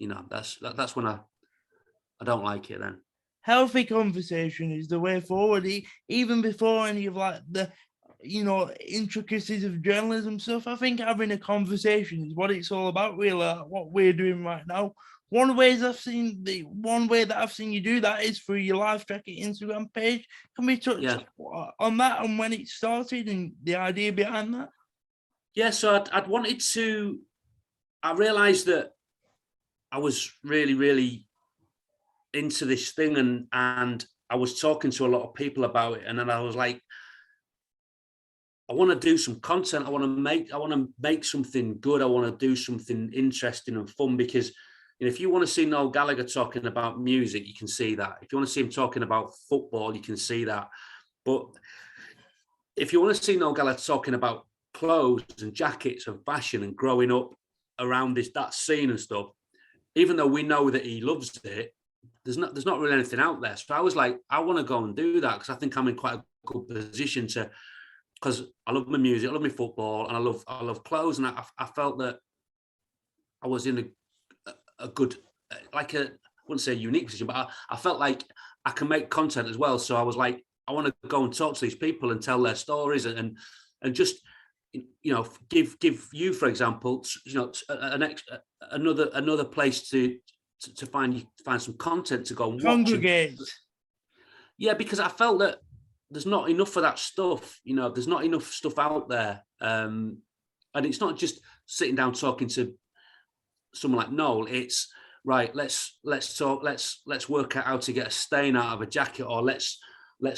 Speaker 2: you know, that's when I don't like it then.
Speaker 1: Healthy conversation is the way forward, even before any of like the, you know, intricacies of journalism stuff. I think having a conversation is what it's all about, really, like what we're doing right now. One way that I've seen you do that is through your Lifejacket Instagram page. Can we touch on that and when it started and the idea behind that?
Speaker 2: Yeah, so I realized that I was really, really into this thing, and I was talking to a lot of people about it, and then I was like, I want to do some content. I want to make something good. I want to do something interesting and fun, because, you know, if you want to see Noel Gallagher talking about music, you can see that. If you want to see him talking about football, you can see that. But if you want to see Noel Gallagher talking about clothes and jackets and fashion and growing up around that scene and stuff, even though we know that he loves it, there's not really anything out there. So I was like, I want to go and do that, because I think I'm in quite a good position to, because I love my music, I love my football, and I love clothes, and I felt that I was in a good, like I wouldn't say a unique position, but I felt like I can make content as well. So I was like, I want to go and talk to these people and tell their stories, and just, you know, give you, for example, you know, another place to find some content to go and
Speaker 1: congregate.
Speaker 2: Yeah, because I felt that there's not enough of that stuff, you know. There's not enough stuff out there, and it's not just sitting down talking to someone like Noel. It's right, let's talk, let's work out how to get a stain out of a jacket, or let's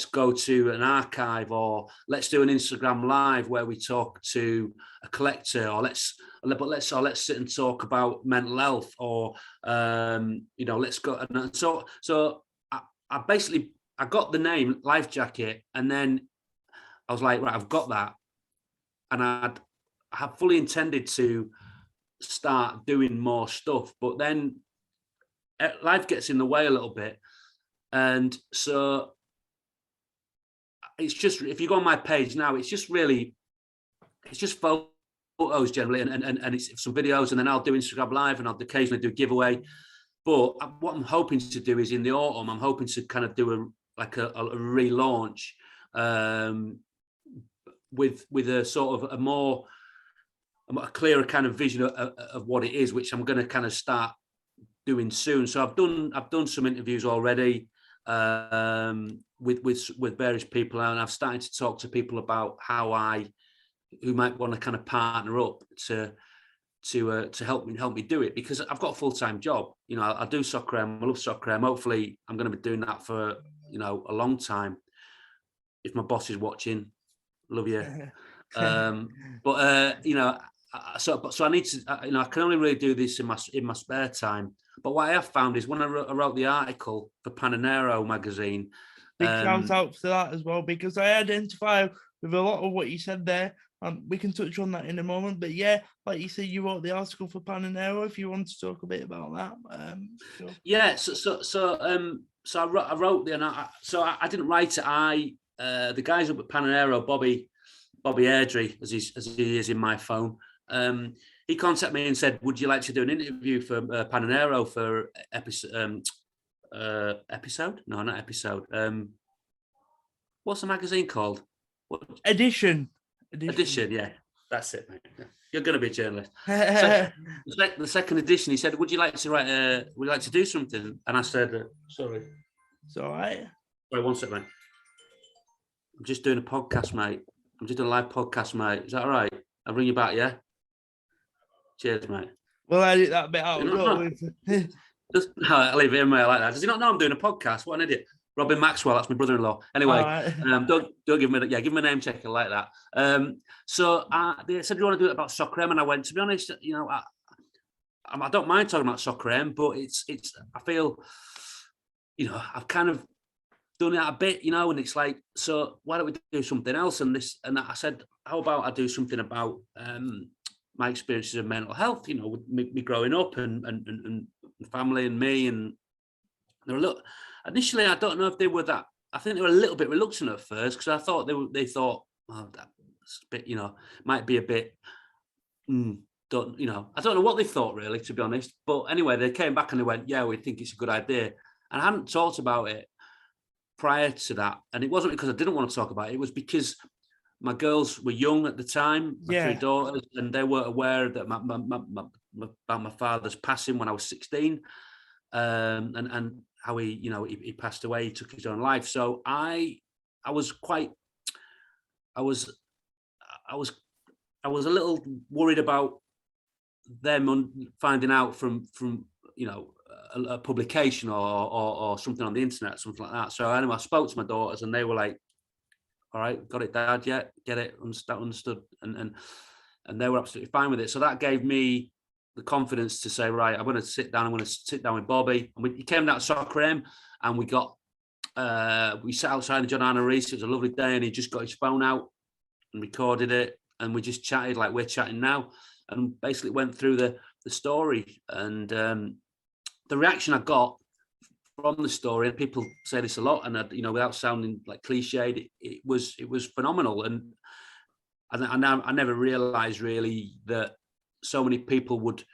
Speaker 2: go to an archive, or let's do an Instagram live where we talk to a collector, or let's sit and talk about mental health, or you know, let's go. And so I basically, I got the name Lifejacket, and then I was like, right, I've got that, and I have fully intended to start doing more stuff, but then life gets in the way a little bit, and so it's just, if you go on my page now, it's just photos generally, and it's some videos, and then I'll do Instagram live, and I'll occasionally do a giveaway. But what I'm hoping to do is, in the autumn, I'm hoping to kind of do a relaunch, with a sort of a clearer kind of vision of what it is, which I'm going to kind of start doing soon. So I've done some interviews already, with various people, and I've started to talk to people about who might want to kind of partner up to help me do it, because I've got a full-time job. You know, I do soccer, I love soccer. Hopefully I'm going to be doing that for, you know, a long time. If my boss is watching, love you. But you know, so I need to, you know, I can only really do this in my spare time. But what I have found is, when I wrote the article for Pananero magazine,
Speaker 1: big shout out to that as well, because I identify with a lot of what you said there. We can touch on that in a moment, but yeah, like you said, you wrote the article for Pananero. If you want to talk a bit about that, sure.
Speaker 2: Yeah. So I wrote the, so I didn't write it. The guys up at Pananero, Bobby Airdrie, as he is in my phone. he contacted me and said, "Would you like to do an interview for Pananero for episode? No, not episode. What's the magazine called? What?
Speaker 1: Edition.
Speaker 2: Yeah, that's it, mate. You're going to be a journalist. The second edition, he said, "Would you like to write? Would you like to do something?" And I said, "Sorry,
Speaker 1: it's all right.
Speaker 2: Sorry, one second, mate. I'm just doing a podcast, mate. I'm just doing a live podcast, mate. Is that all right? I'll ring you back, yeah? Cheers, mate."
Speaker 1: Well, I did that bit out.
Speaker 2: No, I'll leave it in, mate, like that. Does he not know I'm doing a podcast? What an idiot. Robin Maxwell, that's my brother-in-law. Anyway,
Speaker 1: right.
Speaker 2: don't give me give me a name checker like that. So they said, "Do you want to do it about soccer M?" And I went, to be honest, I don't mind talking about soccer M, but it's I feel, I've kind of done that a bit, and it's like, so why don't we do something else? And I said, how about I do something about my experiences of mental health, with me growing up and family and me. And they were initially, I don't know if they were that, I think they were a little bit reluctant at first, because I thought they thought, well, that's a bit, might be a bit, I don't know what they thought really, to be honest. But anyway, they came back and they went, yeah, we think it's a good idea. And I hadn't talked about it prior to that. And it wasn't because I didn't want to talk about it. It was because my girls were young at the time, my 3 daughters, and they weren't aware that about my father's passing when I was 16, and how he passed away. He took his own life. So I was a little worried about them finding out from a publication or something on the internet, something like that. So anyway, I spoke to my daughters and they were like, "All right, got it, Dad, yeah, get it, understood." And they were absolutely fine with it. So that gave me the confidence to say, right, I'm going to sit down with Bobby. And he came down to Soccer M, and we sat outside the John Arne Rees. It was a lovely day, and he just got his phone out and recorded it, and we just chatted like we're chatting now, and basically went through the story. And the reaction I got from the story, and people say this a lot, and without sounding like cliched, it was phenomenal. And I never realised really that so many people would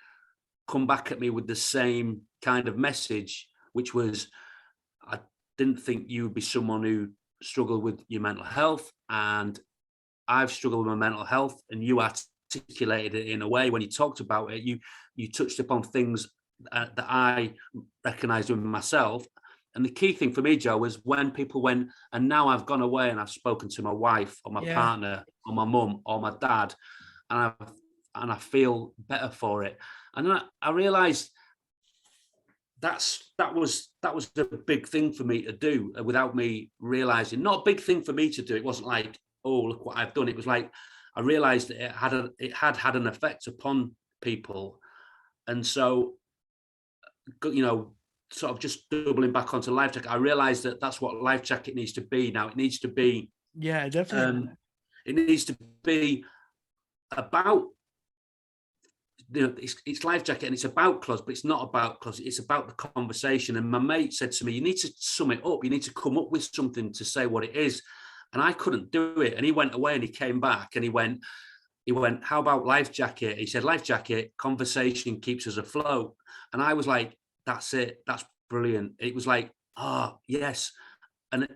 Speaker 2: come back at me with the same kind of message, which was, I didn't think you would be someone who struggled with your mental health, and I've struggled with my mental health, and you articulated it in a way when you talked about it. You touched upon things that I recognised in myself. And the key thing for me, Joe, was when people went, and now I've gone away and I've spoken to my wife or my partner or my mum or my dad, and I feel better for it. And then I realised that was a big thing for me to do without me realising. Not a big thing for me to do. It wasn't like, oh, look what I've done. It was like I realised that it had an effect upon people. And so, sort of just doubling back onto Lifejacket, I realised that that's what Lifejacket needs to be now. It needs to be,
Speaker 1: definitely.
Speaker 2: It needs to be about, it's Lifejacket and it's about clubs, but it's not about clubs. It's about the conversation. And my mate said to me, you need to sum it up. You need to come up with something to say what it is. And I couldn't do it. And he went away and he came back and he went, how about Lifejacket? He said, Lifejacket, conversation keeps us afloat. And I was like, that's it. That's brilliant. It was like, oh, yes. And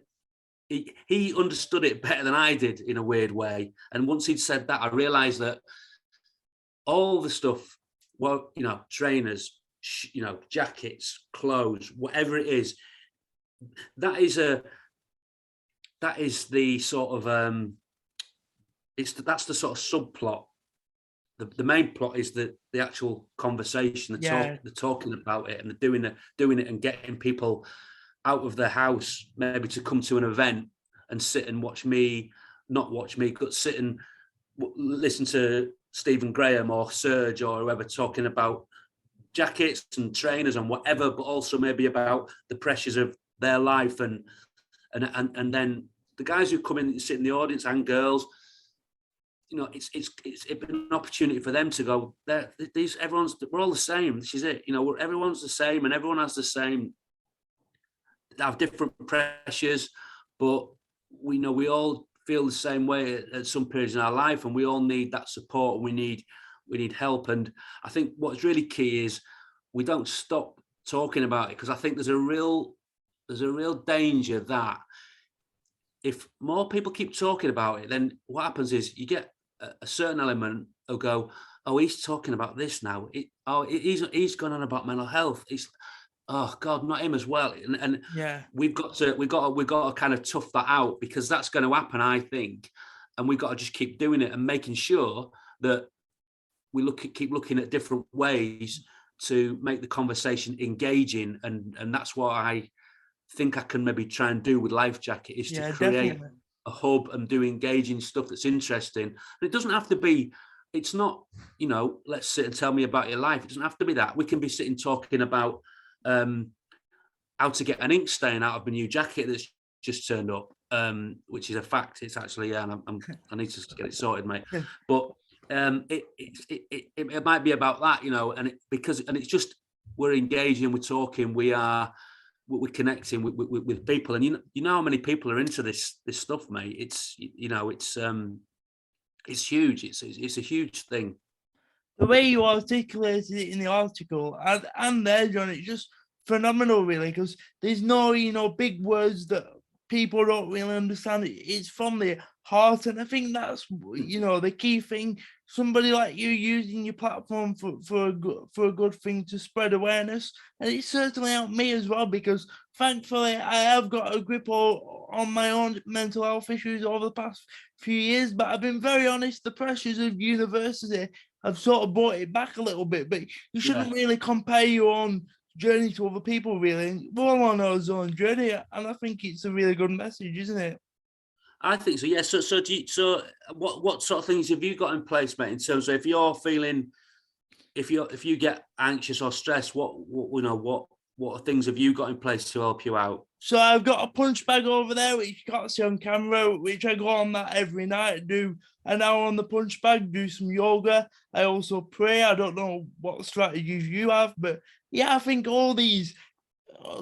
Speaker 2: he understood it better than I did in a weird way. And once he'd said that, I realized that all the stuff, well, trainers, jackets, clothes, whatever it is, that is the sort of, that's the sort of subplot. The main plot is the actual conversation, the talking about it, and the doing it and getting people out of their house, maybe to come to an event and sit and watch me, but sit and listen to Stephen Graham or Serge or whoever talking about jackets and trainers and whatever, but also maybe about the pressures of their life, and then the guys who come in and sit in the audience, and girls. It's an opportunity for them to go there. We're all the same. This is it. Everyone's the same, and everyone has the same. They have different pressures, but we all feel the same way at some periods in our life, and we all need that support. We need we need help. And I think what's really key is we don't stop talking about it, because I think there's a real danger that if more people keep talking about it, then what happens is you get a certain element who go, oh, he's talking about this now. He's gone on about mental health. It's, oh God, not him as well. And
Speaker 1: Yeah.
Speaker 2: we've got to kind of tough that out, because that's going to happen, I think. And we've got to just keep doing it and making sure that we keep looking at different ways to make the conversation engaging. And that's what I think I can maybe try and do with Life Jacket, is to create
Speaker 1: Definitely.
Speaker 2: a hub and do engaging stuff that's interesting. And it doesn't have to be, it's not, let's sit and tell me about your life. It doesn't have to be that. We can be sitting talking about how to get an ink stain out of a new jacket that's just turned up, which is a fact. It's actually, I need to get it sorted, mate. But it might be about that, and it's just, we're engaging, we're talking, we're connecting with people. And you know how many people are into this stuff, mate. It's it's huge. It's a huge thing.
Speaker 1: The way you articulated it in the article and there, John, it's just phenomenal, really, because there's no, big words that people don't really understand. It's from the heart, and I think that's, the key thing. Somebody like you using your platform for a good thing to spread awareness, and it certainly helped me as well, because thankfully I have got a grip on my own mental health issues over the past few years. But I've been very honest, the pressures of university have sort of brought it back a little bit. But you shouldn't really compare your own journey to other people, really. We're all on our own journey, and I think it's a really good message, isn't it?
Speaker 2: I think so. Yeah. So what sort of things have you got in place, mate? In terms of, if you're feeling, if you get anxious or stressed, what things have you got in place to help you out?
Speaker 1: So I've got a punch bag over there, which you can't see on camera, which I go on that every night. Do an hour on the punch bag, do some yoga. I also pray. I don't know what strategies you have, but yeah, I think all these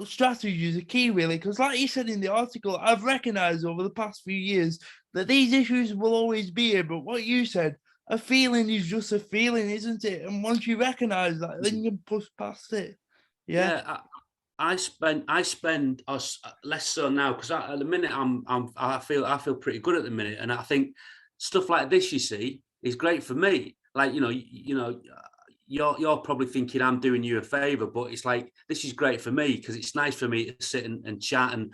Speaker 1: strategies are key, really, because like you said in the article, I've recognized over the past few years that these issues will always be here. But what you said, a feeling is just a feeling, isn't it? And once you recognize that, then you can push past it.
Speaker 2: Yeah. I spend less so now, because at the minute I feel pretty good at the minute, and I think stuff like this, you see, is great for me. Like, you're probably thinking I'm doing you a favor, but it's like, this is great for me, because it's nice for me to sit and chat, and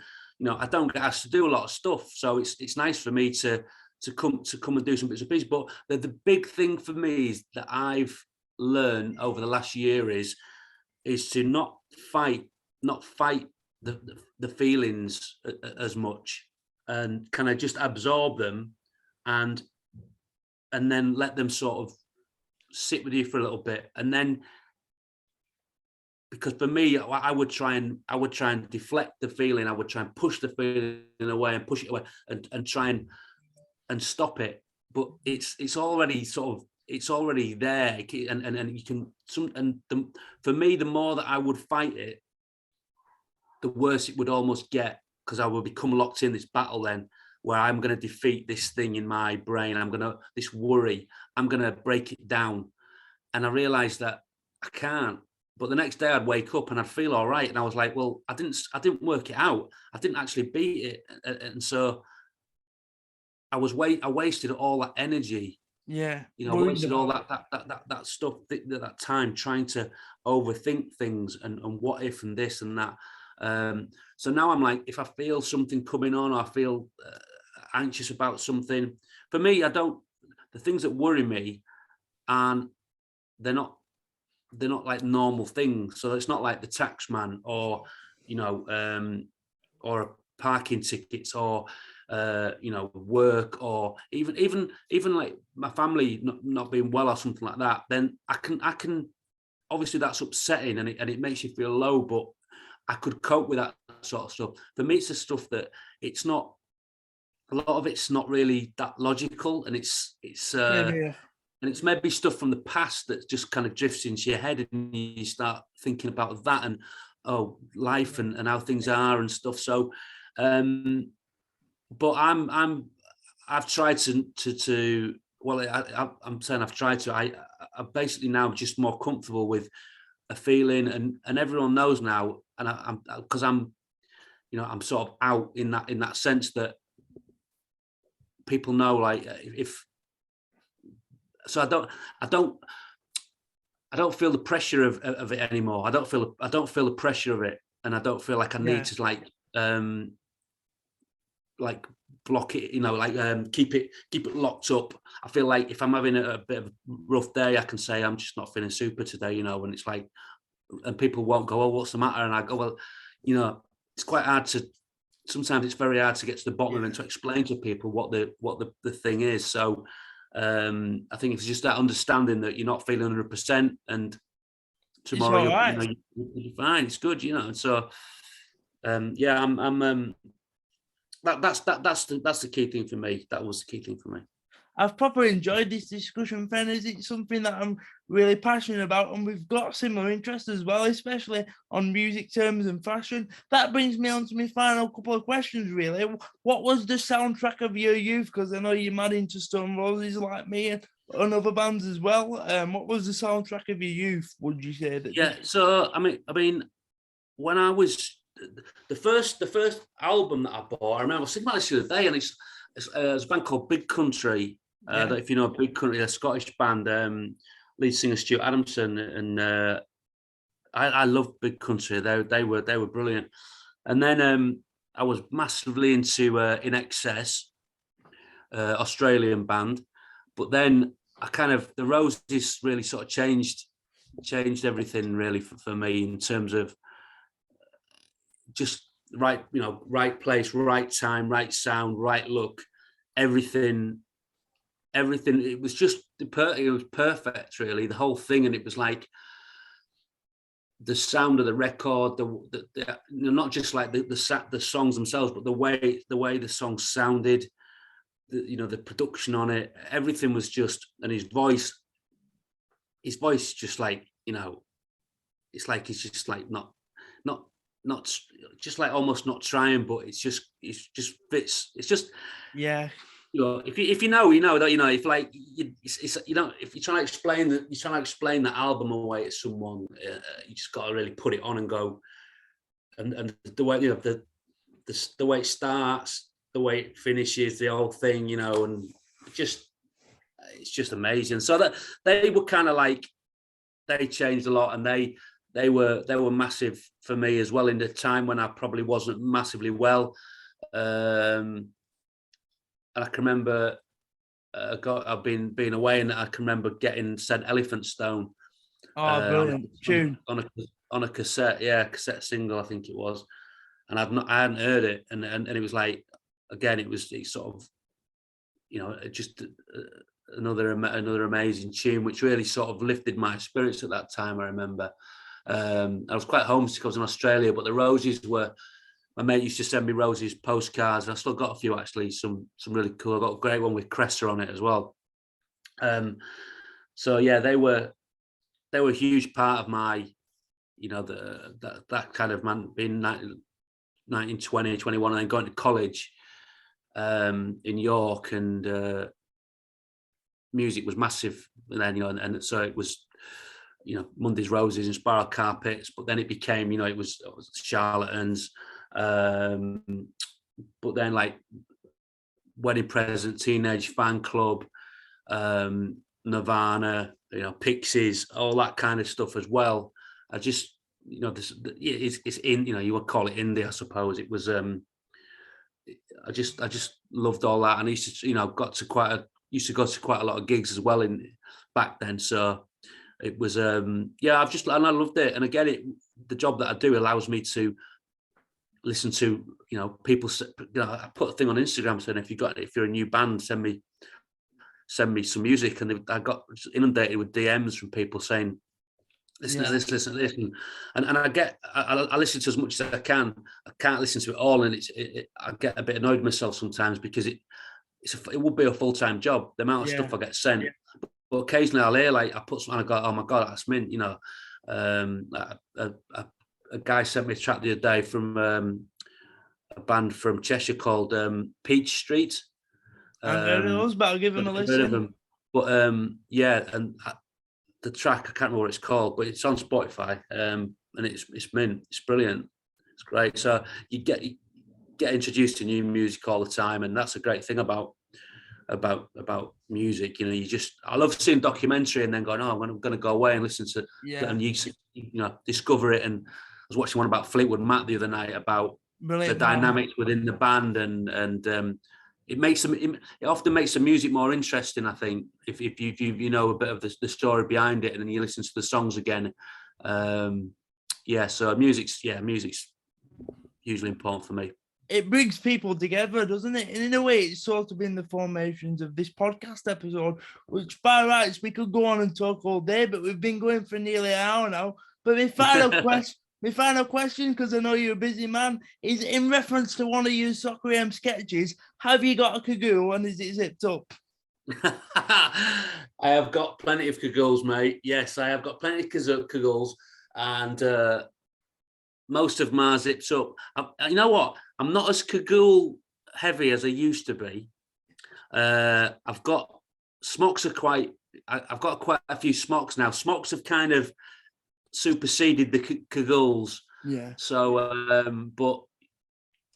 Speaker 2: I don't get asked to do a lot of stuff, so it's nice for me to come and do some bits of business. But the big thing for me is that I've learned over the last year is to not fight the feelings as much, and kind of just absorb them, and then let them sort of sit with you for a little bit. And then, because for me, I would try and deflect the feeling. I would try and push the feeling away and push it away, and try and stop it. But it's already there, and you can for me, the more that I would fight it, the worse it would almost get, because I will become locked in this battle then, where I'm going to defeat this thing in my brain. This worry, I'm going to break it down. And I realized that I can't. But the next day I'd wake up and I'd feel all right. And I was like, well, I didn't work it out. I didn't actually beat it. And so I wasted all that energy.
Speaker 1: Yeah.
Speaker 2: I wasted all that stuff, that time trying to overthink things and what if and this and that. So now I'm like, if I feel something coming on, or I feel anxious about something, for me, the things that worry me, and they're not like normal things. So it's not like the tax man, or or parking tickets, or work, or even like my family not being well or something like that. Then I can obviously, that's upsetting, and it makes you feel low, but I could cope with that sort of stuff. For me, it's the stuff that it's not, a lot of it's not really that logical, and it's and it's maybe stuff from the past that just kind of drifts into your head, and you start thinking about that, and life and how things are and stuff. So but I've tried to well, I'm saying I've tried to. I basically now just more comfortable with a feeling, and everyone knows now, and I'm because I'm I'm sort of out in that sense that people know, like, if so I don't feel the pressure of it anymore. I don't feel the pressure of it, and I don't feel like I need to like block it, keep it locked up. I feel like if I'm having a bit of a rough day, I can say I'm just not feeling super today, and it's like, and people won't go, oh, what's the matter? And I go, well, it's quite hard to, sometimes it's very hard to get to the bottom of it and to explain to people what the thing is. So I think it's just that understanding that you're not feeling 100%, and tomorrow you're fine. It's good, So I'm that's the key thing for me. That was the key thing for me.
Speaker 1: I've properly enjoyed this discussion, Fenners. It's something that I'm really passionate about, and we've got similar interests as well, especially on music terms and fashion. That brings me on to my final couple of questions, really. What was the soundtrack of your youth? Because I know you're mad into Stone Roses like me and other bands as well. What was the soundtrack of your youth, would you say?
Speaker 2: So, I mean, when I was, the first album that I bought, I remember thinking about this the other day, and it's a band called Big Country. If you know Big Country, a Scottish band, lead singer Stuart Adamson, and I love Big Country. They were brilliant. And then I was massively into In Excess, Australian band. But then the Roses really sort of changed everything really for me, in terms of just right place, right time, right sound, right look, everything. It was just it was perfect, really, the whole thing. And it was like the sound of the record, the not just like the songs themselves, but the way the songs sounded, the production on it, everything was just, and his voice just like, it's like he's just like not just like almost not trying, but it just fits. It's just, if you know that, if like if you're trying to explain the album away to someone, you just got to really put it on and go, and the way the way it starts, the way it finishes, the whole thing, and it's just amazing. So that they were kind of like, they changed a lot, and they were massive for me as well in the time when I probably wasn't massively well. And I can remember I've been away, and I can remember getting sent Elephant Stone.
Speaker 1: Brilliant tune
Speaker 2: on a cassette, cassette single, I think it was. And I hadn't heard it, and it was like, again, it's sort of, just another amazing tune, which really sort of lifted my spirits at that time. I remember I was quite homesick. I was in Australia, but the Roses were. My mate used to send me Roses postcards, and I still got a few, actually, some really cool. I got a great one with Cressa on it as well. So yeah, they were a huge part of my, that kind of man, being 19, 20, 21, and then going to college in York, and music was massive then, and so it was, Monday's Roses and Spiral Carpets, but then it became, it was Charlatans. But then, like, Wedding Present, Teenage Fan Club, Nirvana, Pixies, all that kind of stuff as well. I just, it's in, you would call it indie, I suppose. It was, I just loved all that, and I used to, used to go to quite a lot of gigs as well back then. So it was, and I loved it. And again, the job that I do allows me to listen to, people. I put a thing on Instagram saying, if you're a new band, send me some music, and I got inundated with DMs from people saying, listen to this, listen to this, and I listen to as much as I can. I can't listen to it all, and I get a bit annoyed myself sometimes, because it would be a full-time job, the amount of stuff I get sent. But occasionally I'll hear, like, I put something, I go, oh my god, that's mint. A guy sent me a track the other day from a band from Cheshire called Peach Street.
Speaker 1: I've heard of those, but I'll give them a listen.
Speaker 2: But yeah, and the track, I can't remember what it's called, but it's on Spotify, and it's mint. It's brilliant. It's great. So you get introduced to new music all the time, and that's a great thing about music. You know, I love seeing documentary and then going, oh, I'm going to go away and listen to, and you discover it. And I was watching one about Fleetwood Mac the other night about
Speaker 1: Brilliant,
Speaker 2: the dynamics within the band, and it often makes the music more interesting. I think if you know a bit of the story behind it, and then you listen to the songs again. So music's hugely important for me.
Speaker 1: It brings people together, doesn't it? And in a way, it's sort of been the formations of this podcast episode, which by rights we could go on and talk all day, but we've been going for nearly an hour now. But my final question, because I know you're a busy man, is in reference to one of your Soccer AM sketches. Have you got a cagoule and is it zipped up?
Speaker 2: I have got plenty of cagoules, mate. Yes, I have got plenty of cagoules, and most of them are zipped up. You know what? I'm not as cagoule heavy as I used to be. I've got smocks I've got quite a few smocks now. Smocks have kind of superseded the cagoules.
Speaker 1: Yeah.
Speaker 2: So, but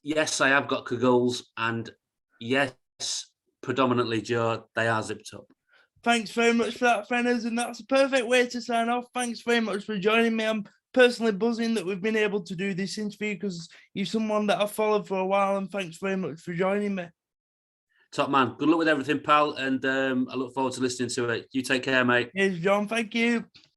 Speaker 2: yes, I have got cagoules, and yes, predominantly, Joe, they are zipped up.
Speaker 1: Thanks very much for that, Fenners, and that's a perfect way to sign off. Thanks very much for joining me. I'm personally buzzing that we've been able to do this interview because you're someone that I've followed for a while, and thanks very much for joining me.
Speaker 2: Top man. Good luck with everything, pal, and I look forward to listening to it. You take care, mate.
Speaker 1: Yes, John. Thank you.